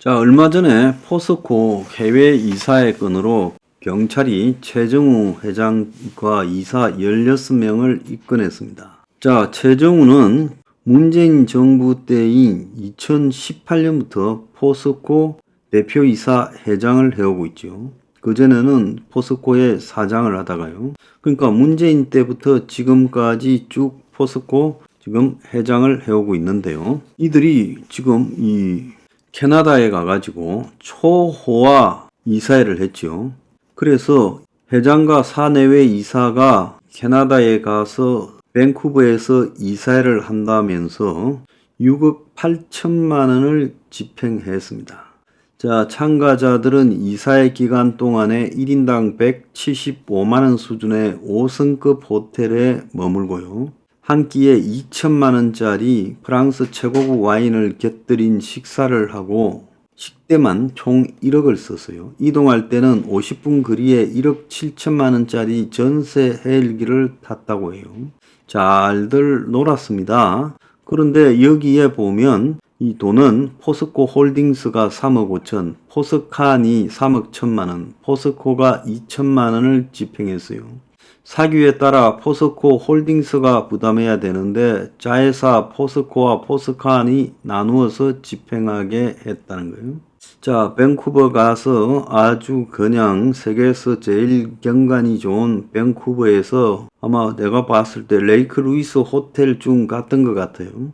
자, 얼마 전에 포스코 해외 이사의 건으로 경찰이 최정우 회장과 이사 16명을 입건했습니다. 자, 최정우는 문재인 정부 때인 2018년부터 포스코 대표이사 회장을 해오고 있죠. 그전에는 포스코의 사장을 하다가요. 그러니까 문재인 때부터 지금까지 쭉 포스코 지금 회장을 해오고 있는데요. 이들이 지금 캐나다에 가가지고 초호화 이사회를 했죠. 그래서 회장과 사내외 이사가 캐나다에 가서 밴쿠버에서 이사회를 한다면서 6억 8천만 원을 집행했습니다. 자, 참가자들은 이사회 기간 동안에 1인당 175만 원 수준의 5성급 호텔에 머물고요. 한 끼에 2천만 원짜리 프랑스 최고급 와인을 곁들인 식사를 하고 식대만 총 1억을 썼어요. 이동할 때는 50분 거리에 1억 7천만 원짜리 전세 헬기를 탔다고 해요. 잘들 놀았습니다. 그런데 여기에 보면 이 돈은 포스코 홀딩스가 3억 5천, 포스칸이 3억 1천만 원, 포스코가 2천만 원을 집행했어요. 사규에 따라 포스코 홀딩스가 부담해야 되는데 자회사 포스코와 포스칸이 나누어서 집행하게 했다는 거예요. 자, 밴쿠버 가서 아주 그냥 세계에서 제일 경관이 좋은 밴쿠버에서 아마 내가 봤을 때 레이크 루이스 호텔 중 같은 것 같아요.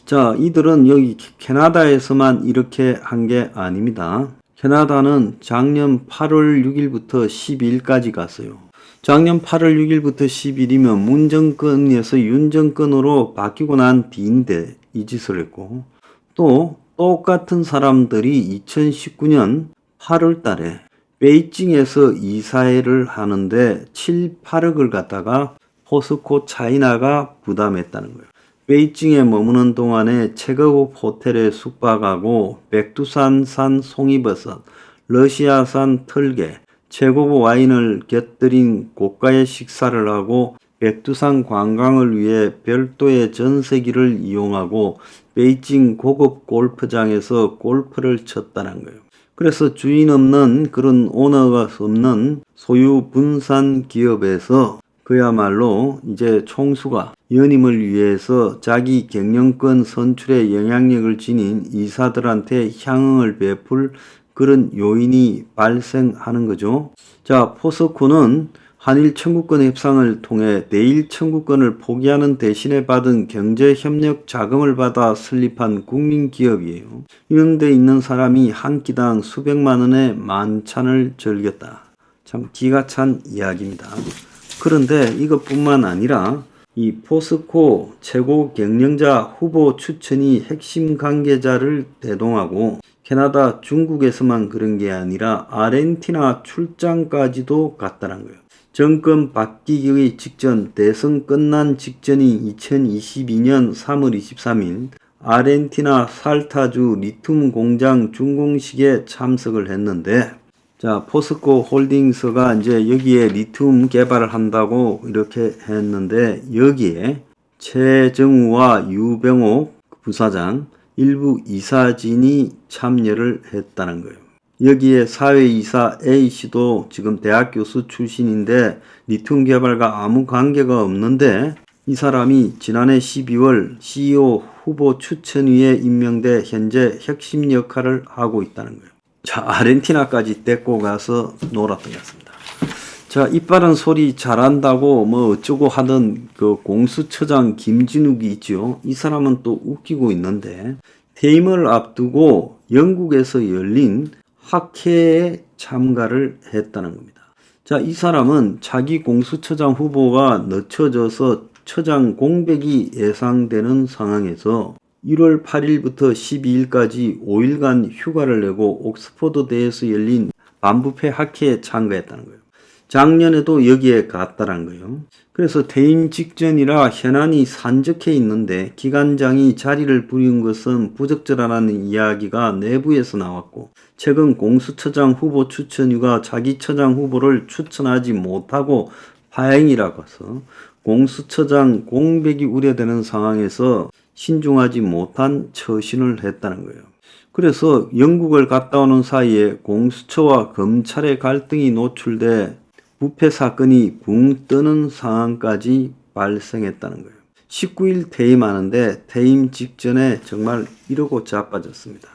자, 이들은 여기 캐나다에서만 이렇게 한 게 아닙니다. 캐나다는 작년 8월 6일부터 12일까지 갔어요. 작년 8월 6일부터 10일이면 문 정권에서 윤 정권으로 바뀌고 난 뒤인데 이 짓을 했고, 또 똑같은 사람들이 2019년 8월 달에 베이징에서 이사회를 하는데 7, 8억을 갖다가 포스코 차이나가 부담했다는 거예요. 베이징에 머무는 동안에 최고급 호텔에 숙박하고 백두산산 송이버섯, 러시아산 털개, 최고급 와인을 곁들인 고가의 식사를 하고 백두산 관광을 위해 별도의 전세기를 이용하고 베이징 고급 골프장에서 골프를 쳤다는 거예요. 그래서 주인 없는 그런 오너가 없는 소유 분산 기업에서 그야말로 이제 총수가 연임을 위해서 자기 경영권 선출에 영향력을 지닌 이사들한테 향응을 베풀 그런 요인이 발생하는 거죠. 자, 포스코는 한일 청구권 협상을 통해 대일 청구권을 포기하는 대신에 받은 경제협력 자금을 받아 설립한 국민기업이에요. 이런 데 있는 사람이 한 끼당 수백만 원의 만찬을 즐겼다. 참 기가 찬 이야기입니다. 그런데 이것뿐만 아니라 이 포스코 최고 경영자 후보 추천이 핵심 관계자를 대동하고 캐나다, 중국에서만 그런 게 아니라 아르헨티나 출장까지도 갔다는 거예요. 정권 바뀌기 직전, 대선 끝난 직전인 2022년 3월 23일 아르헨티나 살타주 리튬 공장 준공식에 참석을 했는데, 자, 포스코 홀딩스가 이제 여기에 리튬 개발을 한다고 이렇게 했는데, 여기에 최정우와 유병옥 부사장, 일부 이사진이 참여를 했다는 거예요. 여기에 사회이사 A씨도 지금 대학 교수 출신인데 리튬 개발과 아무 관계가 없는데 이 사람이 지난해 12월 CEO 후보 추천위에 임명돼 현재 핵심 역할을 하고 있다는 거예요. 자, 아르헨티나까지 데리고 가서 놀았던 것 같습니다. 자, 이빠른 소리 잘한다고 뭐 어쩌고 하던 그 공수처장 김진욱이 있죠. 이 사람은 또 웃기고 있는데 퇴임을 앞두고 영국에서 열린 학회에 참가를 했다는 겁니다. 자, 이 사람은 자기 공수처장 후보가 늦춰져서 처장 공백이 예상되는 상황에서 1월 8일부터 12일까지 5일간 휴가를 내고 옥스퍼드대에서 열린 반부패 학회에 참가했다는 거예요. 작년에도 여기에 갔다는 거예요. 그래서 퇴임 직전이라 현안이 산적해 있는데 기관장이 자리를 부린 것은 부적절하다는 이야기가 내부에서 나왔고, 최근 공수처장 후보 추천위가 자기 처장 후보를 추천하지 못하고 파행이라고 해서 공수처장 공백이 우려되는 상황에서 신중하지 못한 처신을 했다는 거예요. 그래서 영국을 갔다 오는 사이에 공수처와 검찰의 갈등이 노출돼 부패 사건이 붕 뜨는 상황까지 발생했다는 거예요. 19일 퇴임하는데 퇴임 직전에 정말 이러고 자빠졌습니다.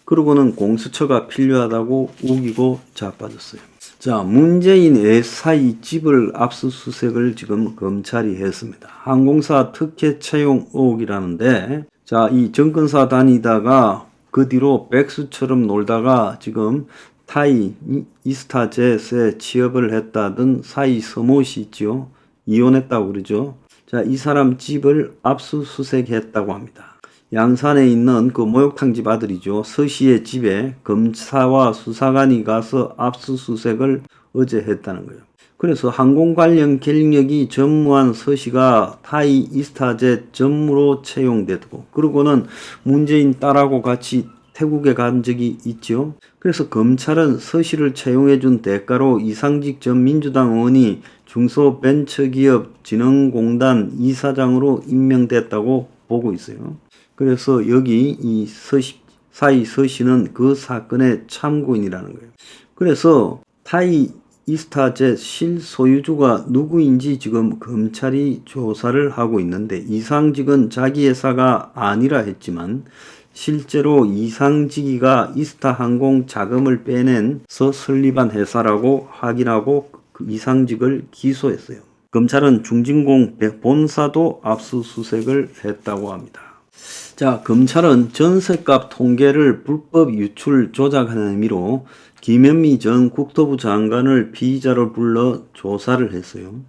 그러고는 공수처가 필요하다고 우기고 자빠졌어요. 자, 문재인 애사이 집을 압수수색을 지금 검찰이 했습니다. 항공사 특혜 채용 의혹이라는데, 자, 이 정권사 다니다가 그 뒤로 백수처럼 놀다가 지금 타이 이스타젯에 취업을 했다던 사이 서모 씨 있죠. 이혼했다고 그러죠. 자, 이 사람 집을 압수수색했다고 합니다. 양산에 있는 그 목욕탕 집 아들이죠. 서 씨의 집에 검사와 수사관이 가서 압수수색을 어제 했다는 거예요. 그래서 항공 관련 경력이 전무한 서 씨가 타이 이스타젯 전무로 채용됐고, 그러고는 문재인 딸하고 같이 태국에 간 적이 있죠. 그래서 검찰은 서 씨를 채용해준 대가로 이상직 전 민주당 의원이 중소벤처기업진흥공단 이사장으로 임명됐다고 보고 있어요. 그래서 여기 이 사이 서 씨는 그 사건의 참고인이라는 거예요. 그래서 타이 이스타젯 실소유주가 누구인지 지금 검찰이 조사를 하고 있는데, 이상직은 자기 회사가 아니라 했지만 실제로 이상직이가 이스타항공 자금을 빼낸서 설립한 회사라고 확인하고 그 이상직을 기소했어요. 검찰은 중진공 본사도 압수수색을 했다고 합니다. 자, 검찰은 전셋값 통계를 불법 유출 조작하는 혐의로 김현미 전 국토부 장관을 피의자로 불러 조사를 했어요.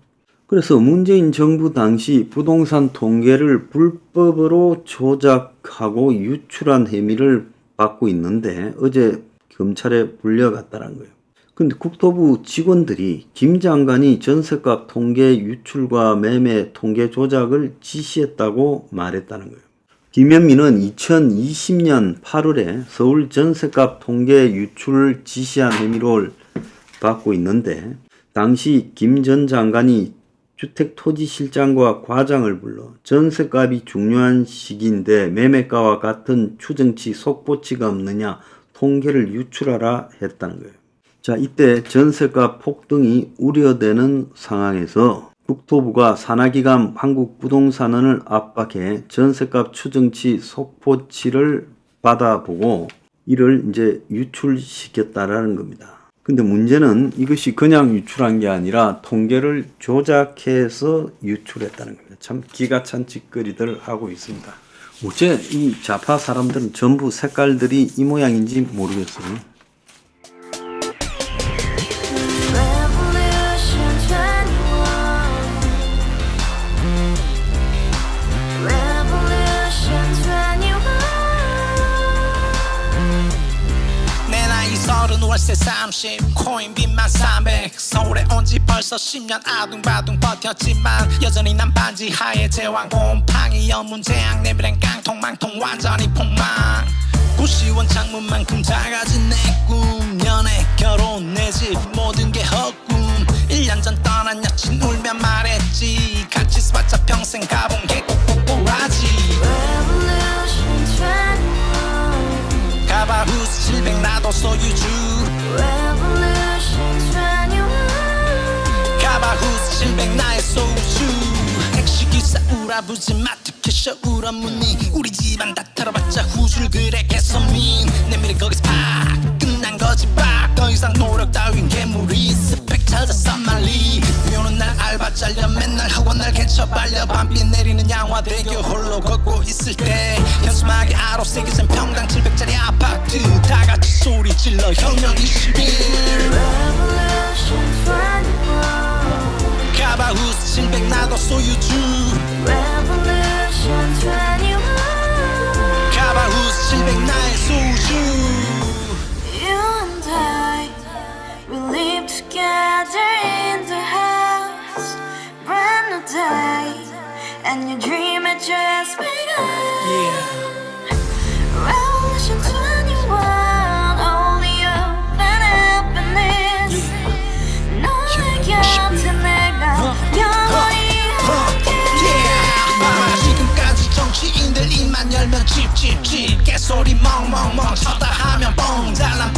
그래서 문재인 정부 당시 부동산 통계를 불법으로 조작하고 유출한 혐의를 받고 있는데 어제 검찰에 불려갔다는 거예요. 근데 국토부 직원들이 김 장관이 전셋값 통계 유출과 매매 통계 조작을 지시했다고 말했다는 거예요. 김현미는 2020년 8월에 서울 전셋값 통계 유출을 지시한 혐의를 받고 있는데, 당시 김 전 장관이 주택토지실장과 과장을 불러 전셋값이 중요한 시기인데 매매가와 같은 추정치 속보치가 없느냐 통계를 유출하라 했다는 거예요. 자, 이때 전셋값 폭등이 우려되는 상황에서 국토부가 산하기관 한국부동산원을 압박해 전셋값 추정치 속보치를 받아보고 이를 이제 유출시켰다라는 겁니다. 근데 문제는 이것이 그냥 유출한 게 아니라 통계를 조작해서 유출했다는 겁니다. 참 기가 찬 짓거리들 하고 있습니다. 어째 이 좌파 사람들은 전부 색깔들이 이 모양인지 모르겠어요. 월세 30 코인빚만 300 서울에 온지 벌써 10년 아둥바둥 버텼지만 여전히 난 반지 하에 제왕 곰팡이 연문제약 내비랑 깡통망통 완전히 폭망 고시원 창문만큼 작아진 내 꿈 연애 결혼 내 집 모든 게 헛꿈 1년 전 떠난 여친 울며 말했지 같이 살자 평생 가본 게 꼭꼭꼭하지 가바후스 700 나도 소유주 가바후스 700 나의 소유주 택시기사 우라부지 마트캐셔 울어문니 우리 집안 다 털어봤자 후줄 그래 개선민 내 미래 거기서 팍 끝난 거지 팍 더 이상 노력 따윈 괴물이 스펙 찾아서 말리 비오는 날 알바 잘려 맨날 학원 날 개쳐 발려 밤비 내리는 양화대교 홀로 걷고 있을 때 현수막에 아로 새겨진 평당 700짜리 아파트 다같이 소리 질러 혁명 21 가바후스 700 나도 소유주 가바후스 700 나의 소유주 Together in the house, brand new day, and your dream had just begun. Revolution 21, only open happiness. 너의 곁에 내가 영원히 함께. 지금까지 정치인들 입만 열면 찝찝찝 깨소리 멍멍멍 쳤다 하면 뻥 잘난